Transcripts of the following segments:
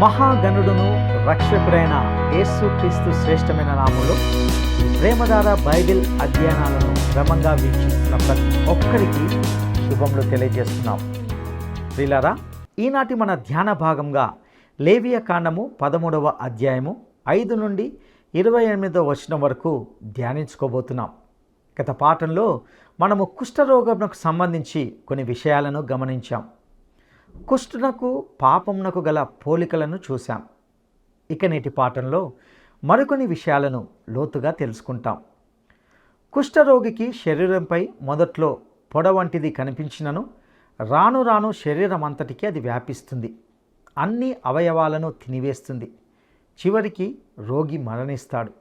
మహాగణుడును రక్షకుడైన యేసుక్రీస్తు శ్రేష్టమైన నామములో ప్రేమధార బైబిల్ అధ్యయనాలను క్రమంగా వీక్షిస్తున్న ప్రతి ఒక్కరికి శుభములు తెలియజేస్తున్నాం. ప్రియులారా, ఈనాటి మన ధ్యాన భాగంగా లేవియ కాండము 13వ అధ్యాయము 5 నుండి 28వ వచనం వరకు ధ్యానించుకోబోతున్నాం. గత పాఠంలో మనము కుష్ఠరోగమునకు సంబంధించి కొన్ని విషయాలను గమనించాం. కుష్ఠునకు పాపమునకు గల పోలికలను చూశాం. ఇక నేటి పాఠంలో మరికొన్ని విషయాలను లోతుగా తెలుసుకుంటాం. కుష్ఠరోగికి శరీరంపై మొదట్లో పొడ వంటిది కనిపించినను రాను రాను శరీరం అంతటికి అది వ్యాపిస్తుంది, అన్ని అవయవాలను తినివేస్తుంది. చివరికి రోగి మరణిస్తాడు.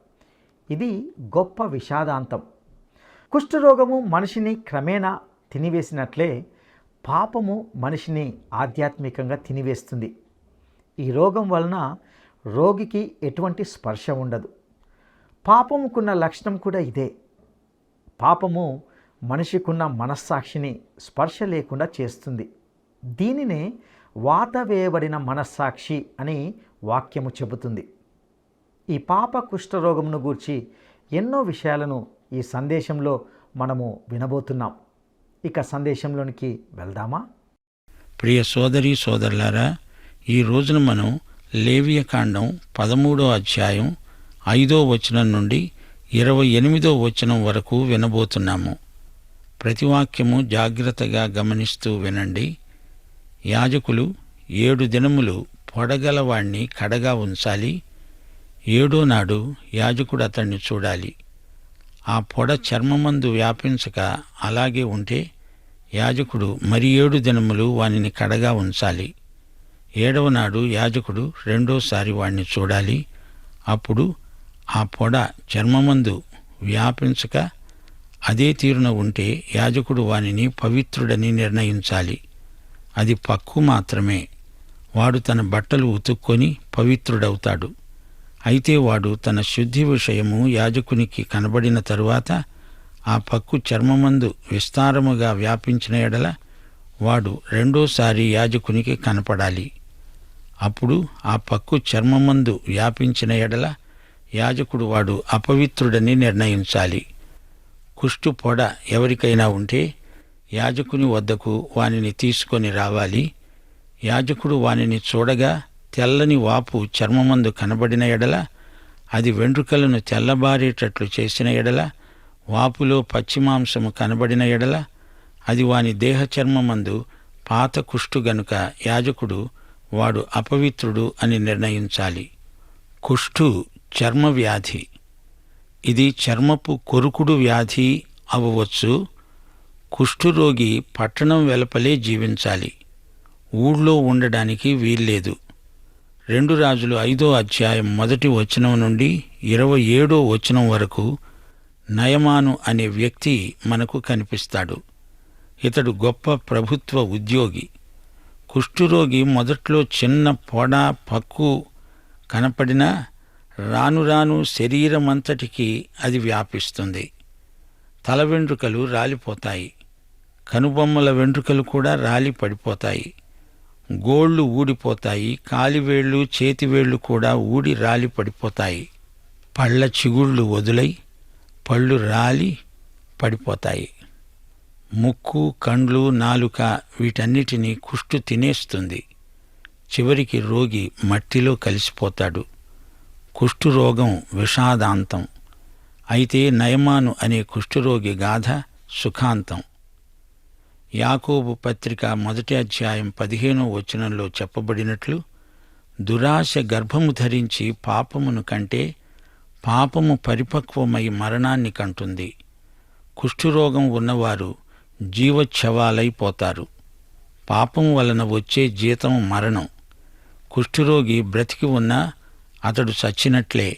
ఇది గొప్ప విషాదాంతం. కుష్ఠరోగము మనిషిని క్రమేణా తినివేసినట్లే పాపము మనిషిని ఆధ్యాత్మికంగా తినివేస్తుంది. ఈ రోగం వలన రోగికి ఎటువంటి స్పర్శ ఉండదు. పాపముకున్న లక్షణం కూడా ఇదే. పాపము మనిషికున్న మనస్సాక్షిని స్పర్శ లేకుండా చేస్తుంది. దీనినే వాత వేయబడిన మనస్సాక్షి అని వాక్యము చెబుతుంది. ఈ పాప కుష్ఠరోగమును గూర్చి ఎన్నో విషయాలను ఈ సందేశంలో మనము వినబోతున్నాం. ఇక సందేశంలోనికి వెళ్దామా? ప్రియ సోదరీ సోదరులారా, ఈ రోజున మనం లేవియ కాండం 13వ అధ్యాయం 5వ వచనం నుండి 28వ వచనం వరకు వినబోతున్నాము. ప్రతివాక్యము జాగ్రత్తగా గమనిస్తూ వినండి. యాజకులు 7 దినములు పొడగలవాణ్ణి కడగా ఉంచాలి. 7వ నాడు యాజకుడు అతన్ని చూడాలి. ఆ పొడ చర్మమందు వ్యాపించక అలాగే ఉంటే యాజకుడు మరి 7 దినములు వానిని కడగా ఉంచాలి. 7వ నాడు యాజకుడు రెండోసారి వాణ్ణి చూడాలి. అప్పుడు ఆ పొడ చర్మమందు వ్యాపించక అదే తీరున ఉంటే యాజకుడు వానిని పవిత్రుడని నిర్ణయించాలి. అది పక్కు మాత్రమే. వాడు తన బట్టలు ఉతుక్కొని పవిత్రుడవుతాడు. అయితే వాడు తన శుద్ధి విషయము యాజకునికి కనబడిన తరువాత ఆ పక్కు చర్మమందు విస్తారముగా వ్యాపించిన ఎడల వాడు రెండోసారి యాజకునికి కనపడాలి. అప్పుడు ఆ పక్కు చర్మమందు వ్యాపించిన ఎడల యాజకుడు వాడు అపవిత్రుడని నిర్ణయించాలి. కుష్టు పొడ ఎవరికైనా ఉంటే యాజకుని వద్దకు వానిని తీసుకొని రావాలి. యాజకుడు వానిని చూడగా తెల్లని వాపు చర్మమందు కనబడిన ఎడల, అది వెంట్రుకలను తెల్లబారేటట్లు చేసిన ఎడల, వాపులో పచ్చిమాంసము కనబడిన ఎడల, అది వాని దేహ చర్మమందు పాత కుష్టు గనుక యాజకుడు వాడు అపవిత్రుడు అని నిర్ణయించాలి. కుష్టు చర్మ వ్యాధి. ఇది చర్మపు కొరుకుడు వ్యాధి అవ్వవచ్చు. కుష్ఠురోగి పట్టణం వెలుపలే జీవించాలి. ఊళ్ళో ఉండడానికి వీల్లేదు. 2 రాజులు 5వ అధ్యాయం 1వ వచనం నుండి 27వ వచనం వరకు నయమాను అనే వ్యక్తి మనకు కనిపిస్తాడు. ఇతడు గొప్ప ప్రభుత్వ ఉద్యోగి. కుష్ఠురోగి మొదట్లో చిన్న పొడ పక్కు కనపడినా రాను రాను శరీరమంతటికి అది వ్యాపిస్తుంది. తల వెంట్రుకలు రాలిపోతాయి. కనుబొమ్మల వెంట్రుకలు కూడా రాలి పడిపోతాయి. గోళ్ళు ఊడిపోతాయి. కాలివేళ్లు చేతివేళ్లు కూడా ఊడి రాలి పడిపోతాయి. పళ్ళ చిగుళ్ళు వదులై పళ్ళు రాలి పడిపోతాయి. ముక్కు, కండ్లు, నాలుక వీటన్నిటినీ కుష్టు తినేస్తుంది. చివరికి రోగి మట్టిలో కలిసిపోతాడు. కుష్ఠురోగం విషాదాంతం. అయితే నయమాను అనే కుష్ఠురోగి గాథ సుఖాంతం. యాకోబు పత్రిక 1వ అధ్యాయం 15వ వచనంలో చెప్పబడినట్లు, దురాశ గర్భము ధరించి పాపమును కంటే పాపము పరిపక్వమై మరణాన్ని కంటుంది. కుష్ఠురోగం ఉన్నవారు జీవచ్ఛవాలైపోతారు. పాపం వలన వచ్చే జీతం మరణం. కుష్ఠురోగి బ్రతికి ఉన్నా అతడు చచ్చినట్లే.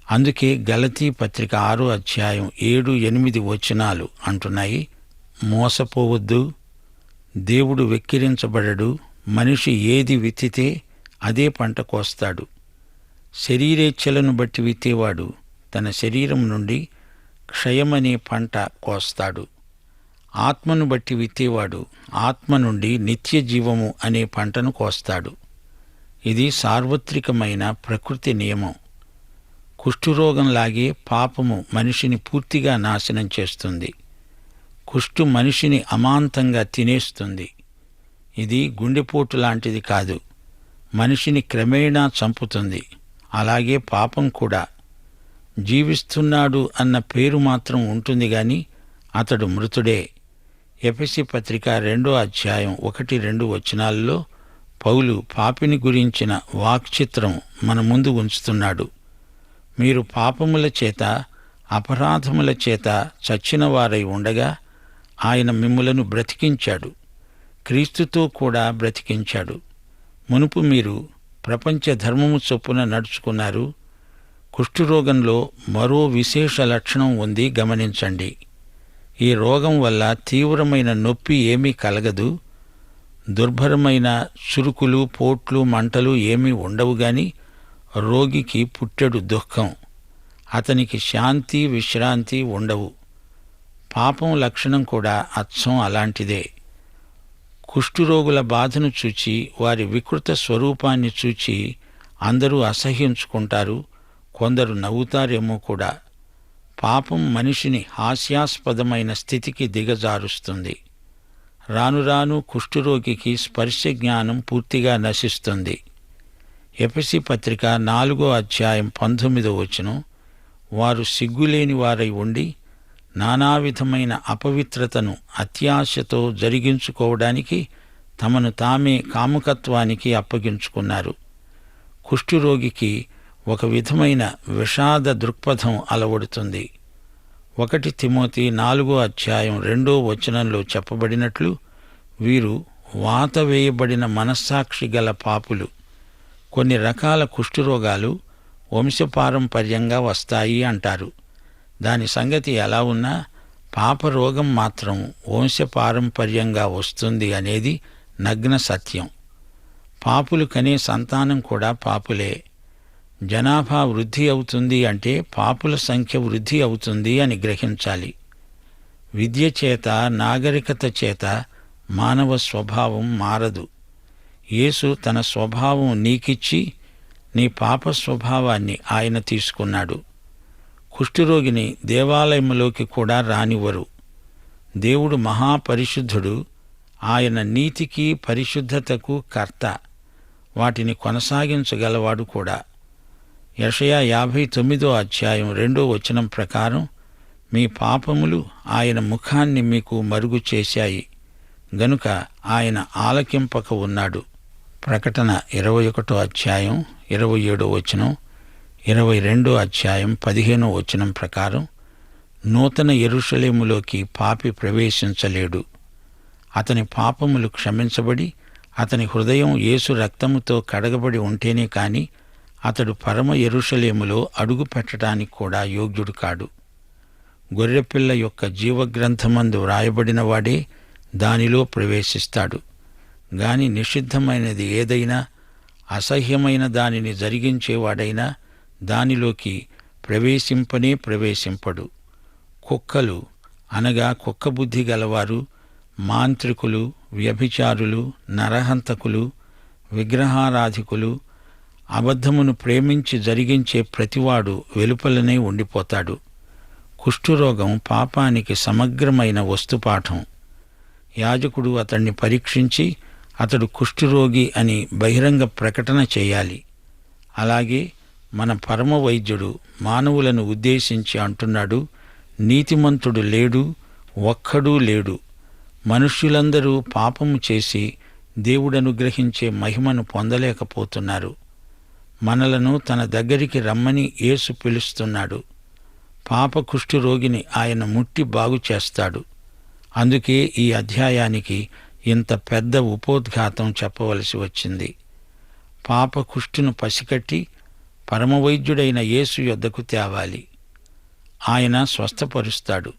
అందుకే గలతీ పత్రిక 6వ అధ్యాయం 7-8 వచనాలు అంటున్నాయి, మోసపోవద్దు, దేవుడు వెక్కిరించబడడు, మనిషి ఏది విత్తితే అదే పంట కోస్తాడు. శరీరేచ్ఛలను బట్టి విత్తేవాడు తన శరీరం నుండి క్షయమనే పంట కోస్తాడు. ఆత్మను బట్టి విత్తేవాడు ఆత్మ నుండి నిత్య జీవము అనే పంటను కోస్తాడు. ఇది సార్వత్రికమైన ప్రకృతి నియమం. కుష్ఠురోగంలాగే పాపము మనిషిని పూర్తిగా నాశనం చేస్తుంది. కుష్టు మనిషిని అమాంతంగా తినేస్తుంది. ఇది గుండెపోటు లాంటిది కాదు, మనిషిని క్రమేణా చంపుతుంది. అలాగే పాపం కూడా. జీవిస్తున్నాడు అన్న పేరు మాత్రం ఉంటుంది గాని అతడు మృతుడే. ఎఫెసీ పత్రిక 2వ అధ్యాయం 1-2 వచనాల్లో పౌలు పాపిని గురించిన వాక్చిత్రం మన ముందు ఉంచుతున్నాడు. మీరు పాపముల చేత అపరాధముల చేత చచ్చిన వారై ఉండగా ఆయన మిమ్ములను బ్రతికించాడు, క్రీస్తుతో కూడా బ్రతికించాడు. మునుపు మీరు ప్రపంచ ధర్మము చొప్పున నడుచుకున్నారు. కుష్ఠురోగంలో మరో విశేష లక్షణం ఉంది, గమనించండి. ఈ రోగం వల్ల తీవ్రమైన నొప్పి ఏమీ కలగదు, దుర్భరమైన చురుకులు, పోట్లు, మంటలు ఏమీ ఉండవు గాని రోగికి పుట్టెడు దుఃఖం. అతనికి శాంతి, విశ్రాంతి ఉండవు. పాపం లక్షణం కూడా అచ్చం అలాంటిదే. కుష్ఠురోగుల బాధను చూచి, వారి వికృత స్వరూపాన్ని చూచి అందరూ అసహ్యించుకుంటారు, కొందరు నవ్వుతారేమో కూడా. పాపం మనిషిని హాస్యాస్పదమైన స్థితికి దిగజారుస్తుంది. రాను రాను కుష్ఠురోగికి స్పర్శ జ్ఞానం పూర్తిగా నశిస్తుంది. ఎఫెసీ పత్రిక 4వ అధ్యాయం 19వ వచనం, వారు సిగ్గులేని వారై ఉండి నానావిధమైన అపవిత్రతను అత్యాశతో జరిగించుకోవడానికి తమను తామే కాముకత్వానికి అప్పగించుకున్నారు. కుష్ఠురోగికి ఒక విధమైన విషాద దృక్పథం అలవడుతుంది. 1 తిమోతి 4వ అధ్యాయం 2వ వచనంలో చెప్పబడినట్లు వీరు వాత వేయబడిన మనస్సాక్షి గల పాపులు. కొన్ని రకాల కుష్ఠురోగాలు వంశపారంపర్యంగా వస్తాయి అంటారు. దాని సంగతి ఎలా ఉన్నా పాపరోగం మాత్రం వంశపారంపర్యంగా వస్తుంది అనేది నగ్న సత్యం. పాపులు కనే సంతానం కూడా పాపులే. జనాభా వృద్ధి అవుతుంది అంటే పాపుల సంఖ్య వృద్ధి అవుతుంది అని గ్రహించాలి. విద్య చేత, నాగరికత చేత మానవ స్వభావం మారదు. యేసు తన స్వభావం నీకిచ్చి నీ పాప స్వభావాన్ని ఆయన తీసుకున్నాడు. కుష్ఠురోగిని దేవాలయంలోకి కూడా రానివ్వరు. దేవుడు మహాపరిశుద్ధుడు. ఆయన నీతికి, పరిశుద్ధతకు కర్త. వాటిని కొనసాగించగలవాడు కూడా. యెషయా 59వ అధ్యాయం 2వ వచనం ప్రకారం మీ పాపములు ఆయన ముఖాన్ని మీకు మరుగు చేశాయి గనుక ఆయన ఆలకింపక ఉన్నాడు. ప్రకటన 21వ అధ్యాయం 27వ వచనం, 22వ అధ్యాయం 15వ వచనం ప్రకారం నూతన యెరూషలేములోకి పాపి ప్రవేశించలేడు. అతని పాపములు క్షమించబడి అతని హృదయం యేసు రక్తముతో కడగబడి ఉంటేనే కాని అతడు పరమ యెరూషలేములో అడుగు పెట్టడానికి కూడా యోగ్యుడు కాడు. గొర్రెపిల్ల యొక్క జీవగ్రంథమందు వ్రాయబడిన వాడే దానిలో ప్రవేశిస్తాడు. గాని నిషిద్ధమైనది ఏదైనా, అసహ్యమైన దానిని జరిగించేవాడైనా దానిలోకి ప్రవేశింపనే ప్రవేశింపడు. కుక్కలు అనగా కుక్కబుద్ధి గలవారు, మాంత్రికులు, వ్యభిచారులు, నరహంతకులు, విగ్రహారాధికులు, అబద్ధమును ప్రేమించి జరిగించే ప్రతివాడు వెలుపలనే ఉండిపోతాడు. కుష్ఠురోగం పాపానికి సమగ్రమైన వస్తుపాఠం. యాజకుడు అతన్ని పరీక్షించి అతడు కుష్ఠురోగి అని బహిరంగ ప్రకటన చేయాలి. అలాగే మన పరమ వైద్యుడు మానవులను ఉద్దేశించి అంటున్నాడు, నీతిమంతుడు లేడు, ఒక్కడూ లేడు. మనుష్యులందరూ పాపము చేసి దేవుడనుగ్రహించే మహిమను పొందలేకపోతున్నారు. మనలను తన దగ్గరికి రమ్మని యేసు పిలుస్తున్నాడు. పాప కుష్ఠురోగిని ఆయన ముట్టి బాగు చేస్తాడు. అందుకే ఈ అధ్యాయానికి ఇంత పెద్ద ఉపోద్ఘాతం చెప్పవలసి వచ్చింది. పాప కుష్ఠును పసికట్టి పరమవైద్యుడైన యేసు యొద్దకు తేవాలి. ఆయన స్వస్థపరుస్తాడు.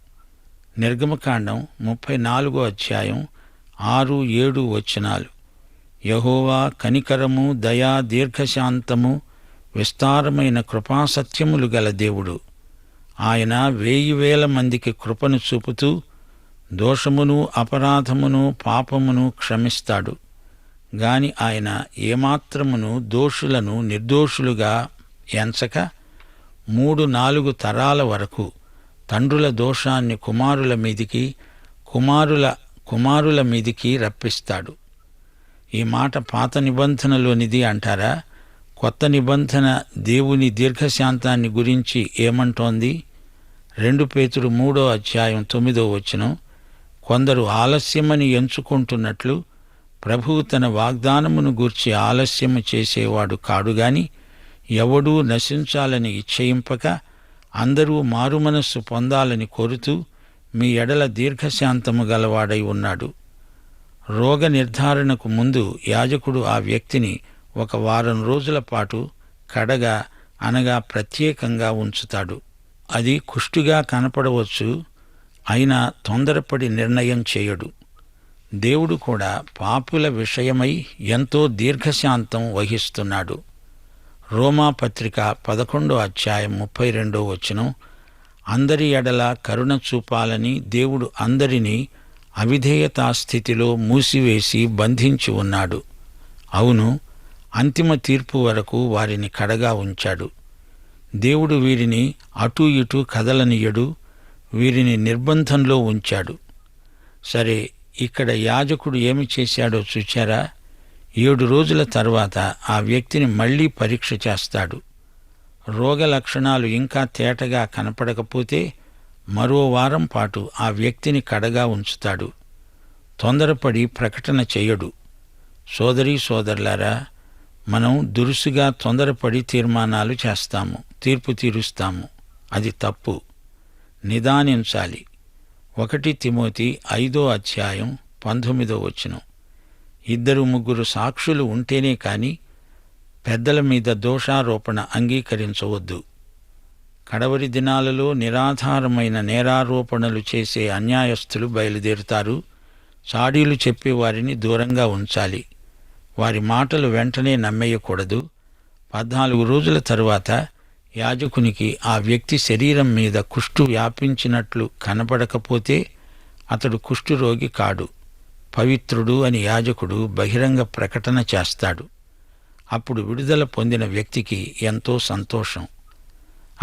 నిర్గమకాండం 34వ అధ్యాయం 6-7 వచనాలు, యెహోవా కనికరము, దయా, దీర్ఘశాంతము, విస్తారమైన కృపాసత్యములు గల దేవుడు. ఆయన 1000 మందికి కృపను చూపుతూ దోషమును, అపరాధమును, పాపమును క్షమిస్తాడు. గాని ఆయన ఏమాత్రమును దోషులను నిర్దోషులుగా ఎంచక 3-4 తరాల వరకు తండ్రుల దోషాన్ని కుమారుల మీదికి, కుమారుల మీదికి రప్పిస్తాడు. ఈ మాట పాత నిబంధనలోనిది అంటారా? కొత్త నిబంధన దేవుని దీర్ఘశాంతాన్ని గురించి ఏమంటోంది? 2 పేతురు 3:9 కొందరు ఆలస్యమని ఎంచుకుంటున్నట్లు ప్రభువు తన వాగ్దానమును గూర్చి ఆలస్యము చేసేవాడు కాడుగాని ఎవడూ నశించాలని ఇచ్చయింపక అందరూ మారుమనస్సు పొందాలని కోరుతూ మీ ఎడల దీర్ఘశాంతము గలవాడై ఉన్నాడు. రోగ నిర్ధారణకు ముందు యాజకుడు ఆ వ్యక్తిని 1 వారం రోజుల పాటు కడగా అనగా ప్రత్యేకంగా ఉంచుతాడు. అది కుష్టుగా కనపడవచ్చు, అయినా తొందరపడి నిర్ణయం చేయడు. దేవుడు కూడా పాపుల విషయమై ఎంతో దీర్ఘశాంతం వహిస్తున్నాడు. రోమాపత్రిక 11:32 అందరి ఎడల కరుణ చూపాలని దేవుడు అందరినీ అవిధేయతా స్థితిలో మూసివేసి బంధించి ఉన్నాడు. అవును, అంతిమ తీర్పు వరకు వారిని కడగా ఉంచాడు. దేవుడు వీరిని అటూ ఇటూ కదలనీయడు, వీరిని నిర్బంధంలో ఉంచాడు. సరే, ఇక్కడ యాజకుడు ఏమి చేశాడో చూచారా? 7 రోజుల తర్వాత ఆ వ్యక్తిని మళ్లీ పరీక్ష చేస్తాడు. రోగ లక్షణాలు ఇంకా తేటగా కనపడకపోతే మరో వారం పాటు ఆ వ్యక్తిని కడగా ఉంచుతాడు. తొందరపడి ప్రకటన చెయ్యడు. సోదరీ సోదరులారా, మనం దురుసుగా తొందరపడి తీర్మానాలు చేస్తాము, తీర్పు తీరుస్తాము. అది తప్పు. నిదానించాలి. 1 తిమోతి 5:19 2-3 సాక్షులు ఉంటేనే కాని పెద్దల మీద దోషారోపణ అంగీకరించవద్దు. కడవరి దినాలలో నిరాధారమైన నేరారోపణలు చేసే అన్యాయస్థులు బయలుదేరుతారు. చాడీలు చెప్పేవారిని దూరంగా ఉంచాలి. వారి మాటలు వెంటనే నమ్మేయకూడదు. 14 రోజుల తరువాత యాజకునికి ఆ వ్యక్తి శరీరం మీద కుష్టు వ్యాపించినట్లు కనపడకపోతే అతడు కుష్ఠురోగి కాడు, పవిత్రుడు అని యాజకుడు బహిరంగ ప్రకటన చేస్తాడు. అప్పుడు విడుదల పొందిన వ్యక్తికి ఎంతో సంతోషం.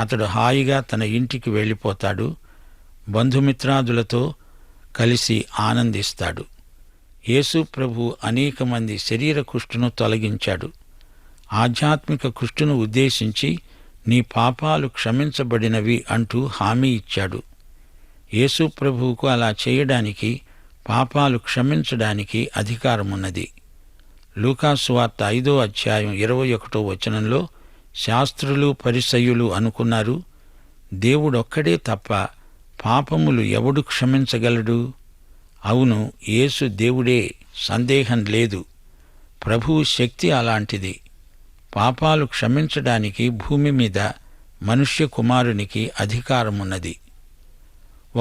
అతడు హాయిగా తన ఇంటికి వెళ్ళిపోతాడు. బంధుమిత్రాదులతో కలిసి ఆనందిస్తాడు. యేసు ప్రభు అనేక మంది శరీర కుష్టును తొలగించాడు. ఆధ్యాత్మిక కుష్టును ఉద్దేశించి నీ పాపాలు క్షమించబడినవి అంటూ హామీ ఇచ్చాడు. యేసు ప్రభువుకు అలా చేయడానికి, పాపాలు క్షమించడానికి అధికారమున్నది. లూకాసు వార్త 5:21 శాస్త్రులు పరిసయ్యులు అనుకున్నారు, దేవుడొక్కడే తప్ప పాపములు ఎవడు క్షమించగలడు? అవును, యేసు దేవుడే, సందేహం లేదు. ప్రభువు శక్తి అలాంటిది. పాపాలు క్షమించడానికి భూమి మీద మనుష్య కుమారునికి అధికారమున్నది.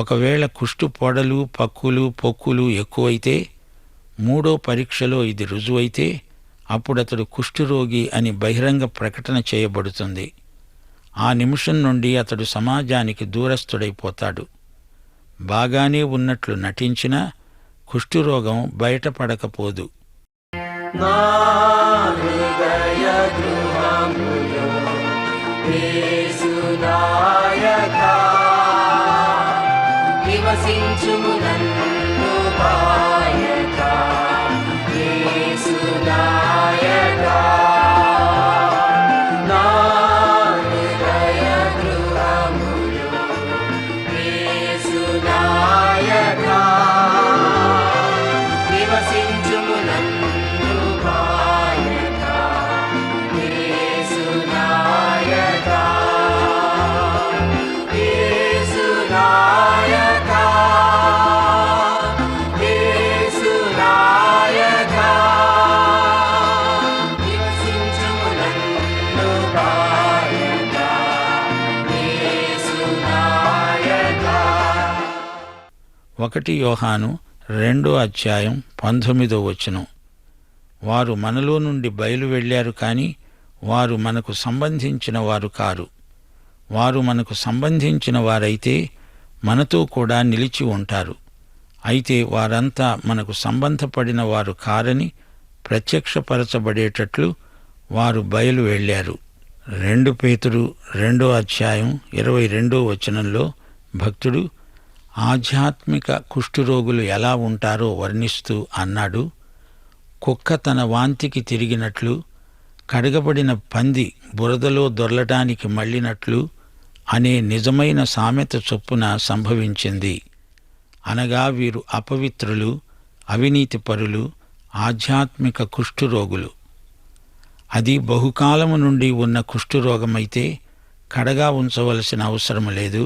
ఒకవేళ కుష్టు పొడలు, పక్కులు, పొక్కులు ఎక్కువైతే, 3వ పరీక్షలో ఇది రుజువైతే అప్పుడతడు కుష్ఠురోగి అని బహిరంగ ప్రకటన చేయబడుతుంది. ఆ నిమిషం నుండి అతడు సమాజానికి దూరస్థుడైపోతాడు. బాగానే ఉన్నట్లు నటించినా కుష్ఠురోగం బయటపడకపోదు. ఒకటి యోహాను 2:19 వారు మనలో నుండి బయలు వెళ్ళారు కాని వారు మనకు సంబంధించిన వారు కారు. వారు మనకు సంబంధించిన వారైతే మనతో కూడా నిలిచి ఉంటారు. అయితే వారంతా మనకు సంబంధపడిన వారు కారని ప్రత్యక్షపరచబడేటట్లు వారు బయలు వెళ్ళారు. 2 పేతురు 2:22 భక్తుడు ఆధ్యాత్మిక కుష్ఠురోగులు ఎలా ఉంటారో వర్ణిస్తూ అన్నాడు, కుక్క తన వాంతికి తిరిగినట్లు, కడగబడిన పంది బురదలో దొర్లటానికి మళ్ళినట్లు అనే నిజమైన సామెత చొప్పున సంభవించింది. అనగా వీరు అపవిత్రులు, అవినీతిపరులు, ఆధ్యాత్మిక కుష్ఠురోగులు. అది బహుకాలము నుండి ఉన్న కుష్ఠురోగమైతే కడగా ఉంచవలసిన అవసరం లేదు.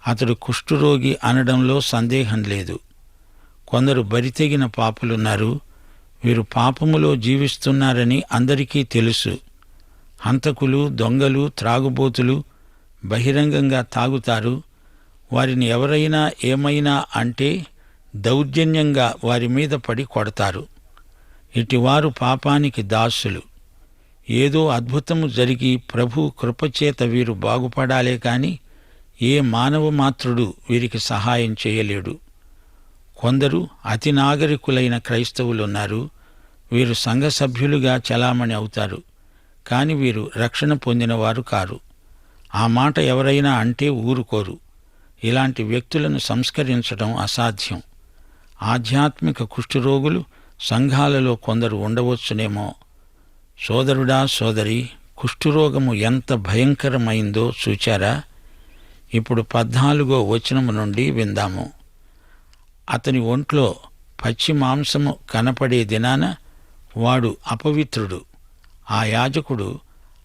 అతడు కుష్ఠురోగి అనడంలో సందేహం లేదు. కొందరు బరితెగిన పాపులున్నారు. వీరు పాపములో జీవిస్తున్నారని అందరికీ తెలుసు. హంతకులు, దొంగలు, త్రాగుబోతులు బహిరంగంగా తాగుతారు. వారిని ఎవరైనా ఏమైనా అంటే దౌర్జన్యంగా వారి మీద పడి కొడతారు. ఇటివారు పాపానికి దాసులు. ఏదో అద్భుతము జరిగి ప్రభు కృపచేత వీరు బాగుపడాలే కాని ఏ మానవ మాత్రుడు వీరికి సహాయం చేయలేడు. కొందరు అతి నాగరికులైన క్రైస్తవులున్నారు. వీరు సంఘ సభ్యులుగా చలామణి అవుతారు. కాని వీరు రక్షణ పొందినవారు కారు. ఆ మాట ఎవరైనా అంటే ఊరుకోరు. ఇలాంటి వ్యక్తులను సంస్కరించడం అసాధ్యం. ఆధ్యాత్మిక కుష్ఠరోగులు సంఘాలలో కొందరు ఉండవచ్చునేమో. సోదరుడా, సోదరి, కుష్ఠరోగము ఎంత భయంకరమైందో చూచారా? ఇప్పుడు 14వ వచనము నుండి విందాము. అతని ఒంట్లో పచ్చి మాంసము కనపడే దినాన వాడు అపవిత్రుడు. ఆ యాజకుడు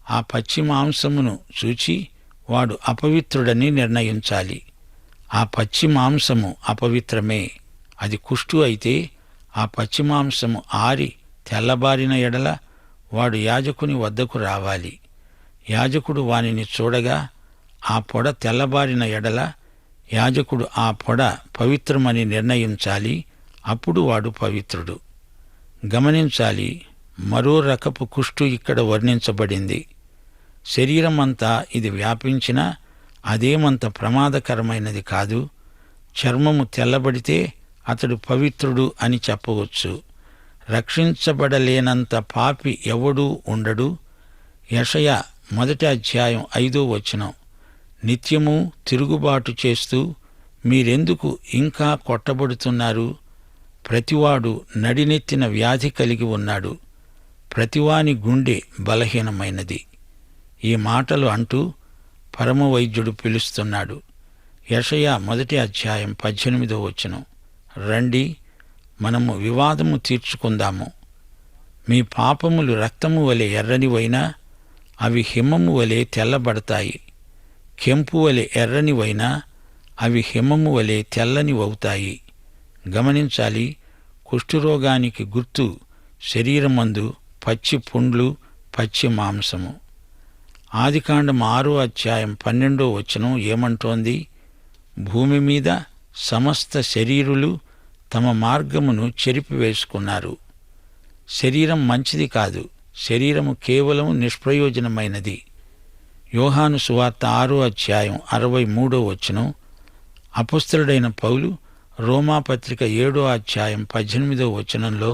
ఆ పచ్చి మాంసమును చూచి వాడు అపవిత్రుడని నిర్ణయించాలి. ఆ పచ్చి మాంసము అపవిత్రమే. అది కుష్టు అయితే ఆ పచ్చి మాంసము ఆరి తెల్లబారిన ఎడల వాడు యాజకుని వద్దకు రావాలి. యాజకుడు వానిని చూడగా ఆ పొడ తెల్లబారిన ఎడల యాజకుడు ఆ పొడ పవిత్రమని నిర్ణయించాలి. అప్పుడు వాడు పవిత్రుడు. గమనించాలి, మరో రకపు కుష్టు ఇక్కడ వర్ణించబడింది. శరీరమంతా ఇది వ్యాపించినా అదేమంత ప్రమాదకరమైనది కాదు. చర్మము తెల్లబడితే అతడు పవిత్రుడు అని చెప్పవచ్చు. రక్షించబడలేనంత పాపి ఎవడూ ఉండడు. యెషయా 1:5 నిత్యము తిరుగుబాటు చేస్తూ మీరెందుకు ఇంకా కొట్టబడుతున్నారు? ప్రతివాడు నడినెత్తిన వ్యాధి కలిగి ఉన్నాడు. ప్రతివాని గుండె బలహీనమైనది. ఈ మాటలు అంటూ పరమవైద్యుడు పిలుస్తున్నాడు. యెషయా 1:18 రండి, మనము వివాదము తీర్చుకుందాము. మీ పాపములు రక్తము వలె ఎర్రనివైనా అవి హిమము వలె తెల్లబడతాయి. కెంపు వలె ఎర్రనివైనా అవి హిమము వలె తెల్లనివవుతాయి. గమనించాలి, కుష్ఠరోగానికి గుర్తు శరీరమందు పచ్చి పుండ్లు, పచ్చి మాంసము. ఆదికాండం 6:12 ఏమంటోంది? భూమి మీద సమస్త శరీరులు తమ మార్గమును చెరిపివేసుకున్నారు. శరీరం మంచిది కాదు. శరీరము కేవలం నిష్ప్రయోజనమైనది. యోహాను సువార్త 6:63 అపొస్తలుడైన పౌలు రోమాపత్రిక 7:18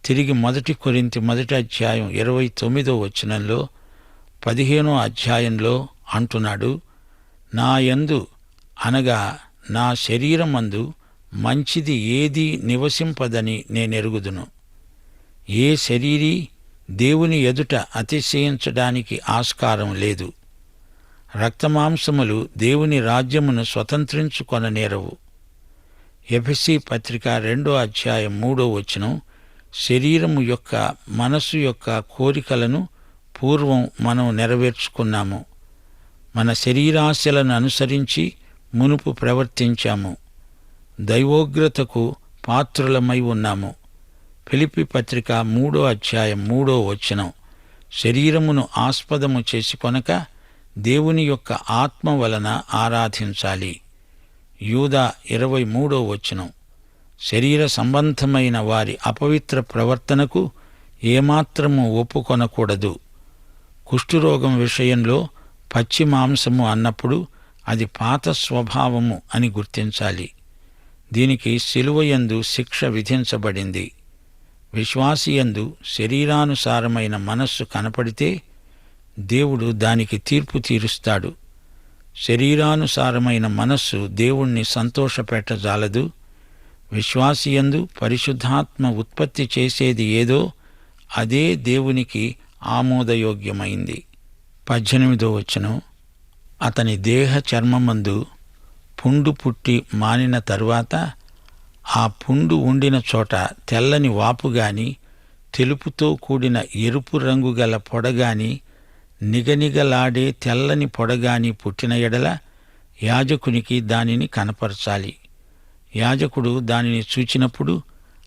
తిరిగి 1 కొరింథీ 1:29 15 అంటున్నాడు, నా యందు అనగా నా శరీరమందు మంచిది ఏదీ నివసింపదని నేనెరుగుదును. ఏ శరీరీ దేవుని ఎదుట అతిశయించడానికి ఆస్కారం లేదు. రక్తమాంసములు దేవుని రాజ్యమును స్వతంత్రించుకొననేరవు. ఎఫెసీ పత్రిక 2:3 శరీరము యొక్క, మనస్సు యొక్క కోరికలను పూర్వం మనం నెరవేర్చుకున్నాము. మన శరీరాశలను అనుసరించి మునుపు ప్రవర్తించాము. దైవోగ్రతకు పాత్రులమై ఉన్నాము. ఫిలిప్పీ పత్రిక 3:3 శరీరమును ఆస్పదము చేసుకొనక దేవుని యొక్క ఆత్మ వలన ఆరాధించాలి. యూదా 23 శరీర సంబంధమైన వారి అపవిత్ర ప్రవర్తనకు ఏమాత్రము ఒప్పుకొనకూడదు. కుష్ఠురోగం విషయంలో పచ్చి మాంసము అన్నప్పుడు అది పాత స్వభావము అని గుర్తించాలి. దీనికి శిలువయందు శిక్ష విధించబడింది. విశ్వాసియందు శరీరానుసారమైన మనస్సు కనపడితే దేవుడు దానికి తీర్పు తీరుస్తాడు. శరీరానుసారమైన మనస్సు దేవుణ్ణి సంతోషపెట్టజాలదు. విశ్వాసియందు పరిశుద్ధాత్మ ఉత్పత్తి చేసేది ఏదో అదే దేవునికి ఆమోదయోగ్యమైంది. 18వ వచనం, అతని దేహ చర్మమందు పుండు పుట్టి మానిన తరువాత ఆ పుండు ఉండిన చోట తెల్లని వాపుగాని తెలుపుతో కూడిన ఎరుపు రంగు గల పొడగాని నిగనిగలాడే తెల్లని పొడగాని పుట్టిన ఎడల యాజకునికి దానిని కనపరచాలి. యాజకుడు దానిని చూచినప్పుడు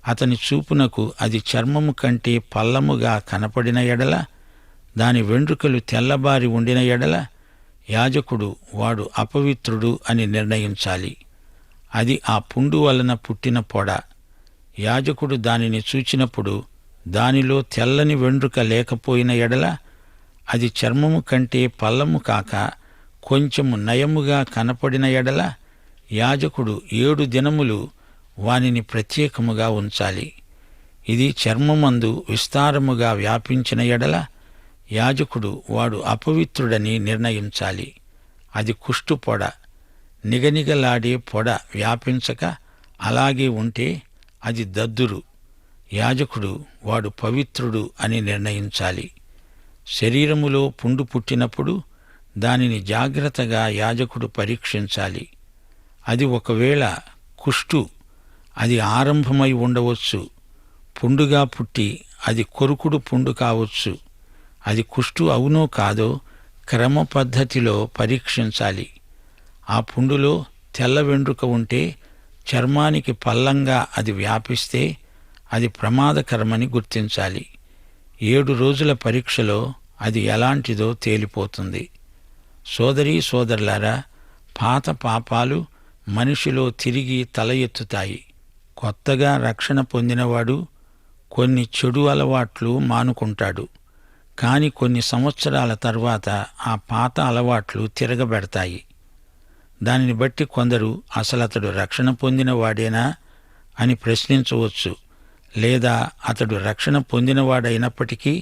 అతని చూపునకు అది చర్మము కంటే పల్లముగా కనపడిన ఎడల, దాని వెంట్రుకలు తెల్లబారి ఉండిన ఎడల యాజకుడు వాడు అపవిత్రుడు అని నిర్ణయించాలి. అది ఆ పుండు వలన పుట్టిన పొడ. యాజకుడు దానిని చూచినప్పుడు దానిలో తెల్లని వెంట్రుక లేకపోయిన ఎడల, అది చర్మము కంటే పల్లము కాక కొంచెము నయముగా కనపడిన ఎడల యాజకుడు 7 దినములు వానిని ప్రత్యేకముగా ఉంచాలి. ఇది చర్మమందు విస్తారముగా వ్యాపించిన ఎడల యాజకుడు వాడు అపవిత్రుడని నిర్ణయించాలి. అది కుష్టు పొడ. నిగనిగలాడే పొడ వ్యాపించక అలాగే ఉంటే అది దద్దురు. యాజకుడు వాడు పవిత్రుడు అని నిర్ణయించాలి. శరీరములో పుండు పుట్టినప్పుడు దానిని జాగ్రత్తగా యాజకుడు పరీక్షించాలి. అది ఒకవేళ కుష్టు, అది ఆరంభమై ఉండవచ్చు. పుండుగా పుట్టి అది కొరుకుడు పుండు కావచ్చు. అది కుష్టు అవునో కాదో క్రమ పద్ధతిలో పరీక్షించాలి. ఆ పుండులో తెల్ల వెంట్రుక ఉంటే, చర్మానికి పల్లంగా అది వ్యాపిస్తే అది ప్రమాదకరమని గుర్తించాలి. 7 రోజుల పరీక్షలో అది ఎలాంటిదో తేలిపోతుంది. సోదరీ సోదరులారా, పాత పాపాలు మనిషిలో తిరిగి తల ఎత్తుతాయి. కొత్తగా రక్షణ పొందినవాడు కొన్ని చెడు అలవాట్లు మానుకుంటాడు. కాని కొన్ని సంవత్సరాల తర్వాత ఆ పాత అలవాట్లు తిరగబెడతాయి. దానిని బట్టి కొందరు అసలతడు రక్షణ పొందినవాడేనా అని ప్రశ్నించవచ్చు. లేదా అతడు రక్షణ పొందినవాడైనప్పటికీ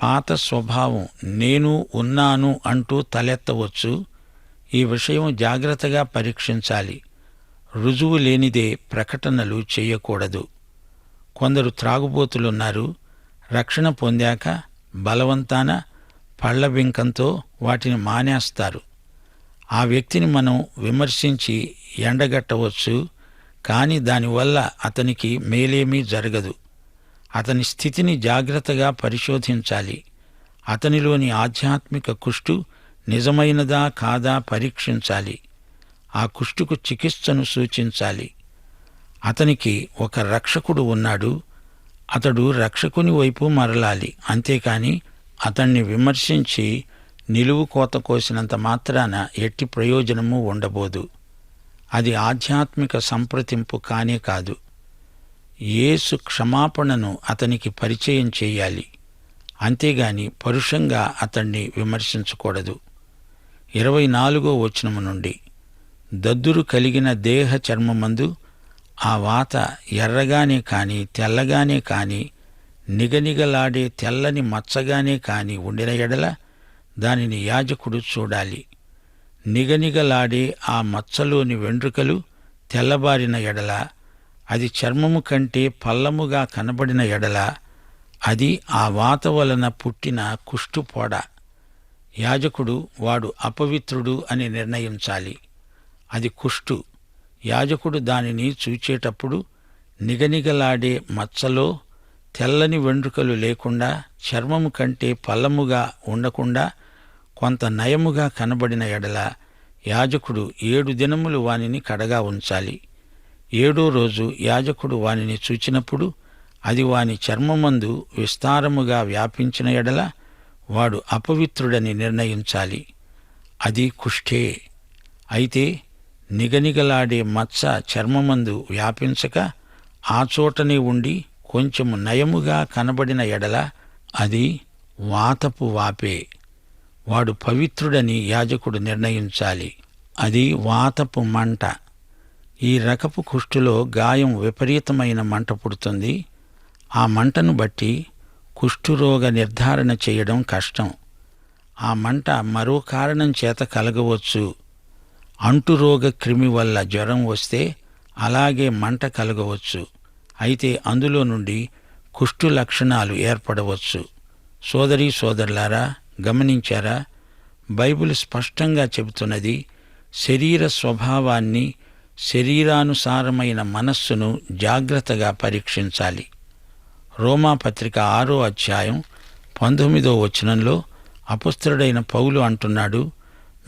పాత స్వభావం నేను ఉన్నాను అంటూ తలెత్తవచ్చు. ఈ విషయం జాగ్రత్తగా పరీక్షించాలి. రుజువు లేనిదే ప్రకటనలు చేయకూడదు. కొందరు త్రాగుబోతులున్నారు. రక్షణ పొందాక బలవంతాన పళ్లబింకంతో వాటిని మానేస్తారు. ఆ వ్యక్తిని మనం విమర్శించి ఎండగట్టవచ్చు. కాని దానివల్ల అతనికి మేలేమీ జరగదు. అతని స్థితిని జాగ్రత్తగా పరిశోధించాలి. అతనిలోని ఆధ్యాత్మిక కుష్టు నిజమైనదా కాదా పరీక్షించాలి. ఆ కుష్టుకు చికిత్సను సూచించాలి. అతనికి ఒక రక్షకుడు ఉన్నాడు. అతడు రక్షకుని వైపు మరలాలి. అంతేకాని అతన్ని విమర్శించి నిలువు కోత కోసినంత మాత్రాన ఎట్టి ప్రయోజనము ఉండబోదు. అది ఆధ్యాత్మిక సంప్రదింపు కానే కాదు. యేసు క్షమాపణను అతనికి పరిచయం చేయాలి. అంతేగాని పరుషంగా అతన్ని విమర్శించకూడదు. 24వ వచనము నుండి, దద్దురు కలిగిన దేహ చర్మమందు ఆ వాత ఎర్రగానే కాని తెల్లగానే కాని నిగనిగలాడే తెల్లని మచ్చగానే కాని ఉండిన ఎడల దానిని యాజకుడు చూడాలి. నిగనిగలాడే ఆ మచ్చలోని వెంట్రుకలు తెల్లబారిన ఎడల, అది చర్మము కంటే పల్లముగా కనబడిన ఎడల అది ఆ వాత వలన పుట్టిన కుష్టుపోడ. యాజకుడు వాడు అపవిత్రుడు అని నిర్ణయించాలి. అది కుష్టు. యాజకుడు దానిని చూచేటప్పుడు నిగనిగలాడే మచ్చలో తెల్లని వెంట్రుకలు లేకుండా, చర్మము కంటే పల్లముగా ఉండకుండా కొంత నయముగా కనబడిన ఎడల యాజకుడు 7 దినములు వానిని కడగా ఉంచాలి. 7వ రోజు యాజకుడు వానిని చూచినప్పుడు అది వాని చర్మమందు విస్తారముగా వ్యాపించిన ఎడల వాడు అపవిత్రుడని నిర్ణయించాలి. అది కుష్ఠే. అయితే నిగనిగలాడే మచ్చ చర్మమందు వ్యాపించక ఆ చోటనే ఉండి కొంచెము నయముగా కనబడిన ఎడల అది వాతపు వాపే. వాడు పవిత్రుడని యాజకుడు నిర్ణయించాలి. అది వాతపు మంట. ఈ రకపు కుష్టులో గాయం విపరీతమైన మంట పుడుతుంది. ఆ మంటను బట్టి కుష్ఠురోగ నిర్ధారణ చేయడం కష్టం. ఆ మంట మరో కారణం చేత కలగవచ్చు. అంటురోగ క్రిమి వల్ల జ్వరం వస్తే అలాగే మంట కలగవచ్చు. అయితే అందులో నుండి కుష్ఠు లక్షణాలు ఏర్పడవచ్చు. సోదరీ సోదరులారా, గమనించారా? బైబిల్ స్పష్టంగా చెబుతున్నది, శరీర స్వభావాన్ని, శరీరానుసారమైన మనస్సును జాగ్రత్తగా పరీక్షించాలి. రోమాపత్రిక 6వ అధ్యాయం 19వ వచనంలో అపొస్తలుడైన పౌలు అంటున్నాడు,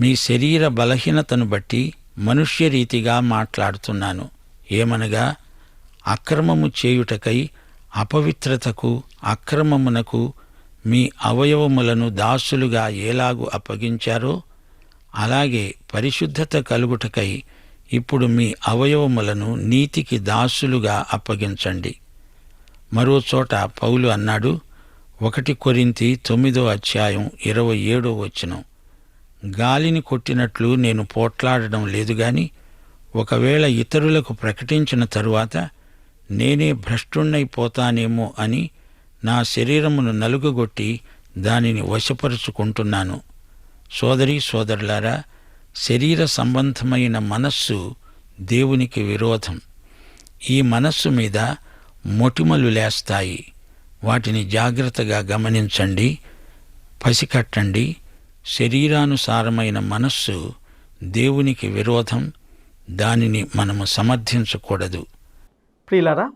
మీ శరీర బలహీనతను బట్టి మనుష్యరీతిగా మాట్లాడుతున్నాను. ఏమనగా, అక్రమము చేయుటకై అపవిత్రతకు, అక్రమమునకు మీ అవయవములను దాసులుగా ఎలాగు అప్పగించారో అలాగే పరిశుద్ధత కలుగుటకై ఇప్పుడు మీ అవయవములను నీతికి దాసులుగా అప్పగించండి. మరో చోట పౌలు అన్నాడు, 1 కొరింథీ 9వ అధ్యాయం 27వ వచనం, గాలిని కొట్టినట్లు నేను పోట్లాడడం లేదు గాని ఒకవేళ ఇతరులకు ప్రకటించిన తరువాత నేనే భ్రష్టుణ్ణైపోతానేమో అని నా శరీరమును నలుగగొట్టి దానిని వశపరుచుకుంటున్నాను. సోదరీ సోదరులారా, శరీర సంబంధమైన మనస్సు దేవునికి విరోధం. ఈ మనస్సు మీద మొటిమలు లేస్తాయి. వాటిని జాగ్రత్తగా గమనించండి, పసికట్టండి. శరీరానుసారమైన మనస్సు దేవునికి విరోధం. దానిని మనము సమర్థించకూడదు. ప్రియులారా,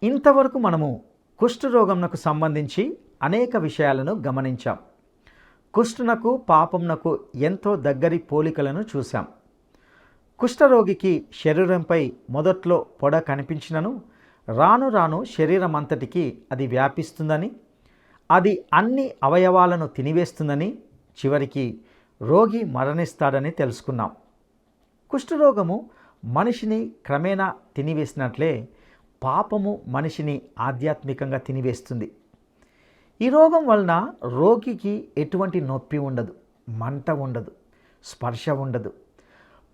ఇంతవరకు మనము కుష్ఠరోగంనకు సంబంధించి అనేక విషయాలను గమనించాం. కుష్ఠునకు పాపంనకు ఎంతో దగ్గరి పోలికలను చూశాం. కుష్ఠరోగికి శరీరంపై మొదట్లో పొడ కనిపించినను రాను రాను శరీరం అంతటికి అది వ్యాపిస్తుందని, అది అన్ని అవయవాలను తినివేస్తుందని, చివరికి రోగి మరణిస్తాడని తెలుసుకున్నాం. కుష్ఠరోగము మనిషిని క్రమేణా తినివేసినట్లే పాపము మనిషిని ఆధ్యాత్మికంగా తినివేస్తుంది. ఈ రోగం వలన రోగికి ఎటువంటి నొప్పి ఉండదు, మంట ఉండదు, స్పర్శ ఉండదు.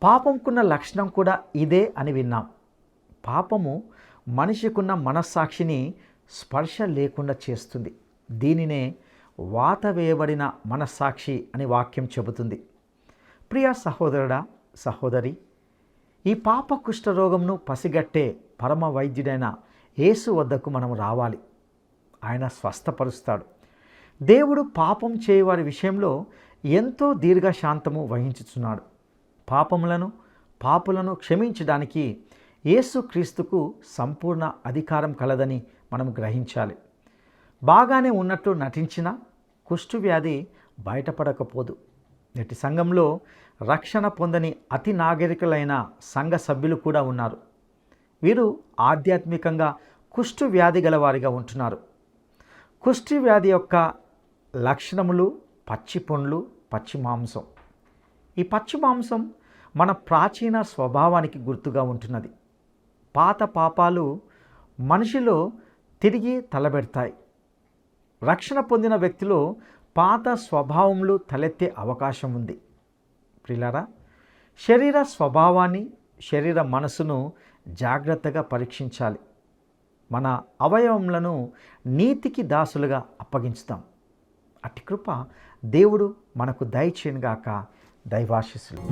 పాపంకున్న లక్షణం కూడా ఇదే అని విన్నాం. పాపము మనిషికున్న మనస్సాక్షిని స్పర్శ లేకుండా చేస్తుంది. దీనినే వాత వేయబడిన మనస్సాక్షి అని వాక్యం చెబుతుంది. ప్రియ సహోదరుడా, సహోదరి, ఈ పాప కుష్ఠరోగంను పసిగట్టే పరమ వైద్యుడైన యేసు వద్దకు మనం రావాలి. ఆయన స్వస్థపరుస్తాడు. దేవుడు పాపం చేయవారి విషయంలో ఎంతో దీర్ఘశాంతము వహించుచున్నాడు. పాపులను క్షమించడానికి యేసుక్రీస్తుకు సంపూర్ణ అధికారం కలదని మనం గ్రహించాలి. బాగానే ఉన్నట్టు నటించిన కుష్ఠవ్యాధి బయటపడకపోదు. నేటి సంఘంలో రక్షణ పొందని అతి నాగరికులైన సంఘ సభ్యులు కూడా ఉన్నారు. వీరు ఆధ్యాత్మికంగా కుష్ఠవ్యాధి గలవారిగా ఉంటున్నారు. కుష్ఠవ్యాధి యొక్క లక్షణములు పచ్చి పండ్లు, పచ్చి మాంసం. ఈ పచ్చి మాంసం మన ప్రాచీన స్వభావానికి గుర్తుగా ఉంటున్నది. పాత పాపాలు మనిషిలో తిరిగి తలబెడతాయి. రక్షణ పొందిన వ్యక్తిలో పాత స్వభావములు తలెత్తే అవకాశం ఉంది. ప్రియులారా, శరీర స్వభావాన్ని, శరీర మనసును జాగ్రత్తగా పరీక్షించాలి. మన అవయవములను నీతికి దాసులుగా అప్పగించుతాం. అట్టి కృప దేవుడు మనకు దయచేయునుగాక. దైవాశీస్సులు.